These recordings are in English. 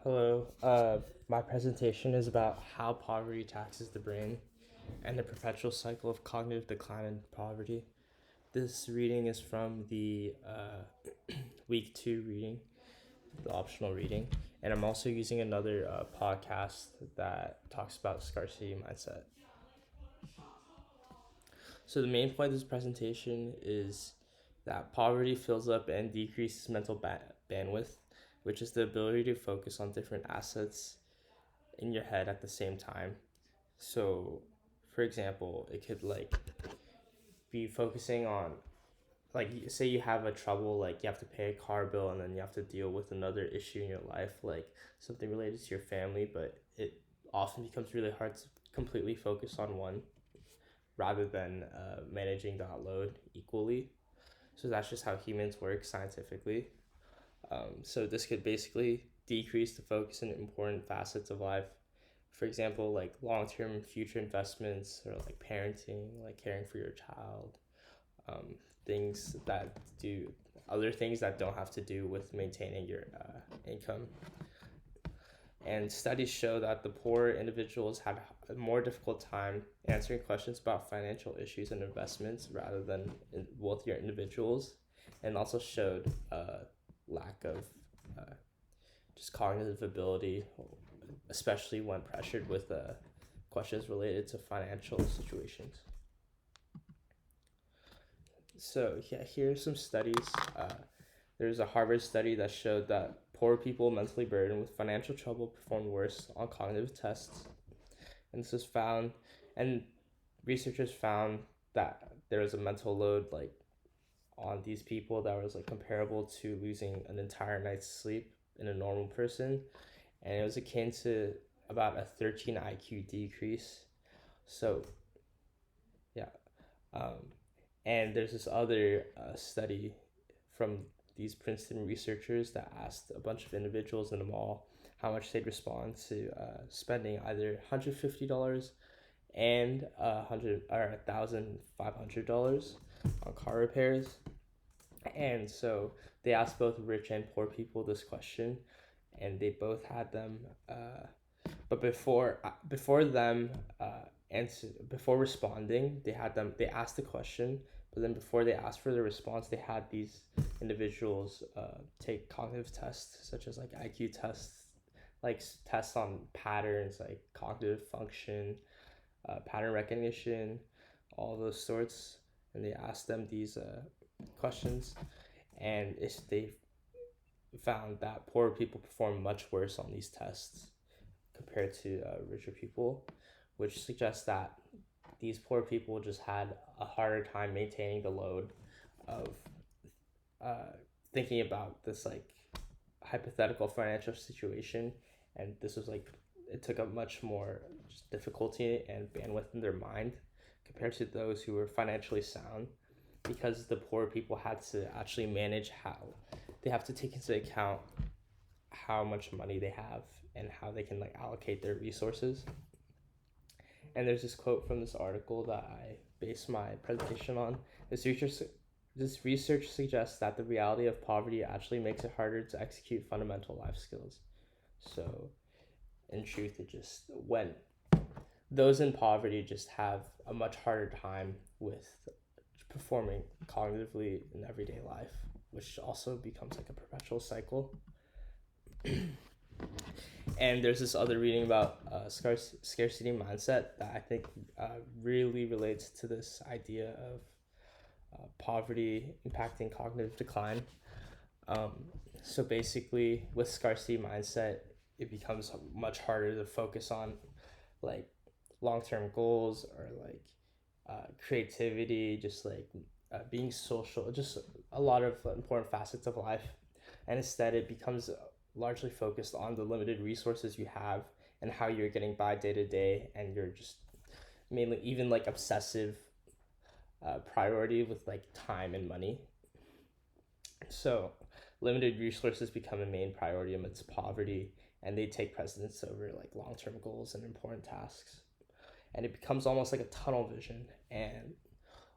Hello. My presentation is about how poverty taxes the brain and the perpetual cycle of cognitive decline and poverty. This reading is from the week 2 reading, the optional reading, and I'm also using another podcast that talks about scarcity mindset. So, the main point of this presentation is that poverty fills up and decreases mental bandwidth, which is the ability to focus on different assets in your head at the same time. So, for example, it could be focusing on say you have a trouble, like you have to pay a car bill and then you have to deal with another issue in your life, like something related to your family, but it often becomes really hard to completely focus on one rather than managing that load equally. So that's just how humans work scientifically. So this could basically decrease the focus in important facets of life. For example, like long-term future investments or like parenting, like caring for your child, things that do other things that don't have to do with maintaining your income. And studies show that the poorer individuals had a more difficult time answering questions about financial issues and investments rather than wealthier individuals, and also showed lack of just cognitive ability, especially when pressured with questions related to financial situations. So yeah, here's some studies. There's a Harvard study that showed that poor people mentally burdened with financial trouble performed worse on cognitive tests. And this was found, and researchers found that there was a mental load like on these people that was like comparable to losing an entire night's sleep in a normal person, and it was akin to about a 13 IQ decrease. So yeah, um, and there's this other study from these Princeton researchers that asked a bunch of individuals in the mall how much they'd respond to spending either $150 and $1,500 on car repairs. And so they asked both rich and poor people this question, and they both had them. But before them answer before responding, they asked the question, but then before they asked for the response, they had these individuals take cognitive tests such as like IQ tests, like tests on patterns like cognitive function, pattern recognition, all those sorts, and they asked them these questions, and they found that poor people perform much worse on these tests compared to richer people, which suggests that these poor people just had a harder time maintaining the load of thinking about this like hypothetical financial situation, and this was like it took up much more just difficulty and bandwidth in their mind compared to those who were financially sound, because the poor people had to actually manage how they have to take into account how much money they have and how they can like allocate their resources. And there's this quote from this article that I based my presentation on. This research suggests that the reality of poverty actually makes it harder to execute fundamental life skills. So, in truth, it just when those in poverty just have a much harder time with performing cognitively in everyday life, which also becomes like a perpetual cycle. And there's this other reading about scarcity mindset that I think really relates to this idea of poverty impacting cognitive decline. So basically, with scarcity mindset, it becomes much harder to focus on like long-term goals or like creativity, just like being social, just a lot of important facets of life. And instead, it becomes largely focused on the limited resources you have and how you're getting by day to day, and you're just mainly even like obsessive priority with like time and money. So limited resources become a main priority amidst poverty, and they take precedence over like long-term goals and important tasks, and it becomes almost like a tunnel vision, and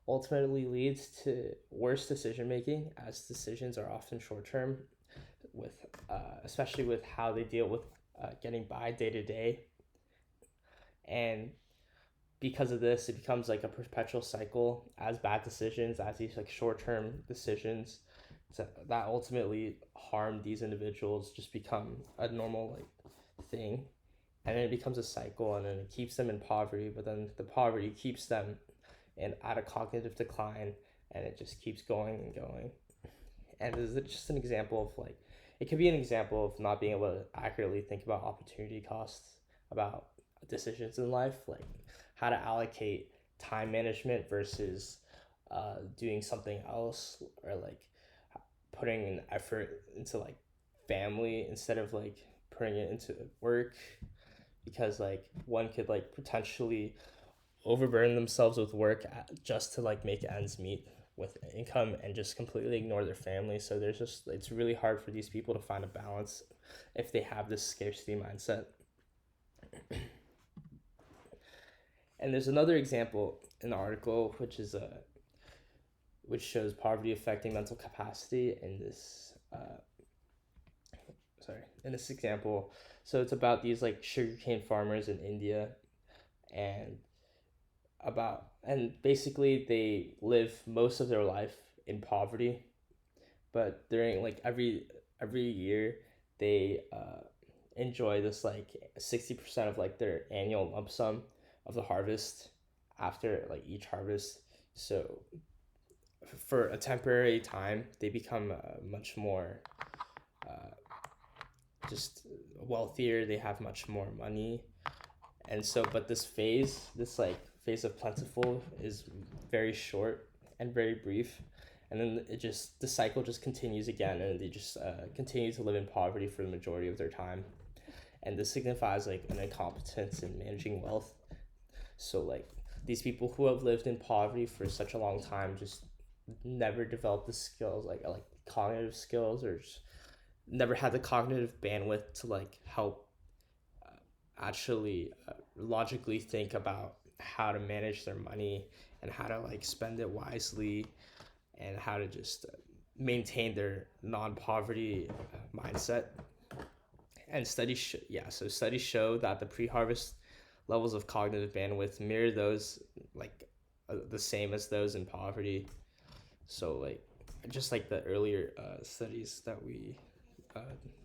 ultimately leads to worse decision making, as decisions are often short term, with especially with how they deal with getting by day to day. And because of this, it becomes like a perpetual cycle as bad decisions, as these like short term decisions that ultimately harm these individuals just become a normal like thing. And then it becomes a cycle, and then it keeps them in poverty, but then the poverty keeps them in at a cognitive decline, and it just keeps going and going. And this is just an example of like, it could be an example of not being able to accurately think about opportunity costs, about decisions in life, like how to allocate time management versus doing something else, or like putting an effort into like family instead of like putting it into work, because like one could like potentially overburden themselves with work just to like make ends meet with income and just completely ignore their family. So there's just, it's really hard for these people to find a balance if they have this scarcity mindset. And there's another example in the article which shows poverty affecting mental capacity in this in this example. So it's about these like sugarcane farmers in India, and basically they live most of their life in poverty, but during like every year they enjoy this like 60% of like their annual lump sum of the harvest after like each harvest. So for a temporary time they become much more just wealthier, they have much more money. And so but this like phase of plentiful is very short and very brief, and then the cycle just continues again, and they just continue to live in poverty for the majority of their time. And this signifies like an incompetence in managing wealth. So like these people who have lived in poverty for such a long time just never develop the skills, like cognitive skills, or just never had the cognitive bandwidth to like help actually logically think about how to manage their money and how to like spend it wisely, and how to just maintain their non-poverty mindset. And studies show that the pre-harvest levels of cognitive bandwidth mirror those like the same as those in poverty. So like just like the earlier studies that we uh,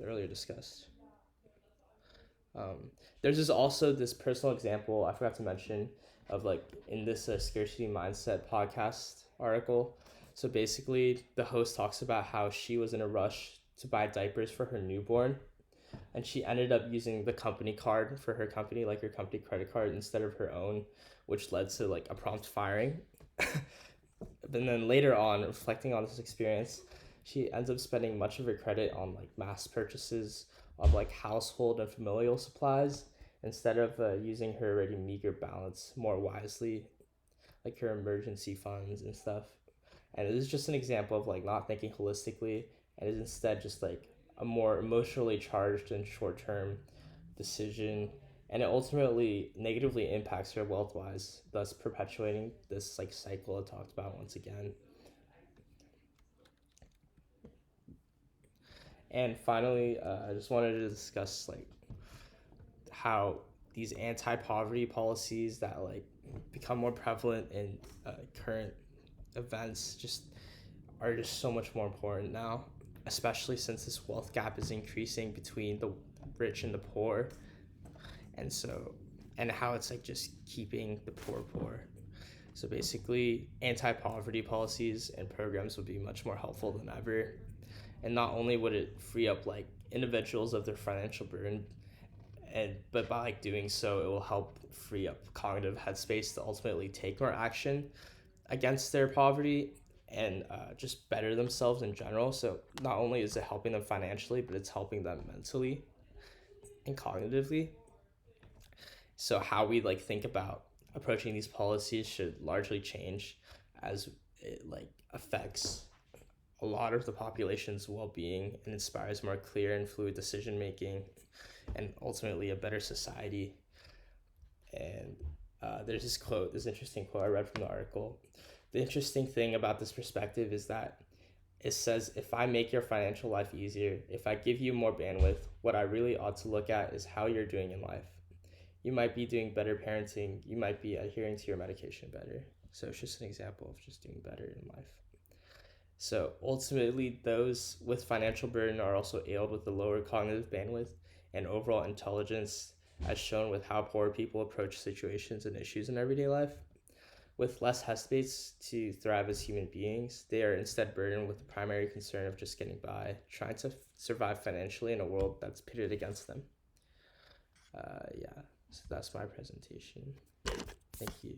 earlier discussed. There's also this personal example I forgot to mention of like in this scarcity mindset podcast article. So basically, the host talks about how she was in a rush to buy diapers for her newborn, and she ended up using the company card for her company, like her company credit card, instead of her own, which led to like a prompt firing. And then later on, reflecting on this experience, she ends up spending much of her credit on like mass purchases of like household and familial supplies instead of using her already meager balance more wisely, like her emergency funds and stuff. And it is just an example of like not thinking holistically, and is instead just like a more emotionally charged and short term decision, and it ultimately negatively impacts her wealth wise, thus perpetuating this like cycle I talked about once again. And finally, I just wanted to discuss like how these anti-poverty policies that like become more prevalent in current events just are just so much more important now, especially since this wealth gap is increasing between the rich and the poor. And so, and how it's like just keeping the poor. So basically, anti-poverty policies and programs would be much more helpful than ever. And not only would it free up like individuals of their financial burden, but by like doing so, it will help free up cognitive headspace to ultimately take more action against their poverty, and just better themselves in general. So not only is it helping them financially, but it's helping them mentally and cognitively. So how we like think about approaching these policies should largely change as it like affects a lot of the population's well-being and inspires more clear and fluid decision making, and ultimately a better society. And there's this interesting quote I read from the article. The interesting thing about this perspective is that it says, if I make your financial life easier, if I give you more bandwidth, what I really ought to look at is how you're doing in life. You might be doing better parenting, you might be adhering to your medication better. So it's just an example of just doing better in life. So ultimately, those with financial burden are also ailed with a lower cognitive bandwidth and overall intelligence, as shown with how poor people approach situations and issues in everyday life. With less headspace to thrive as human beings, they are instead burdened with the primary concern of just getting by, trying to survive financially in a world that's pitted against them. Yeah, so that's my presentation. Thank you.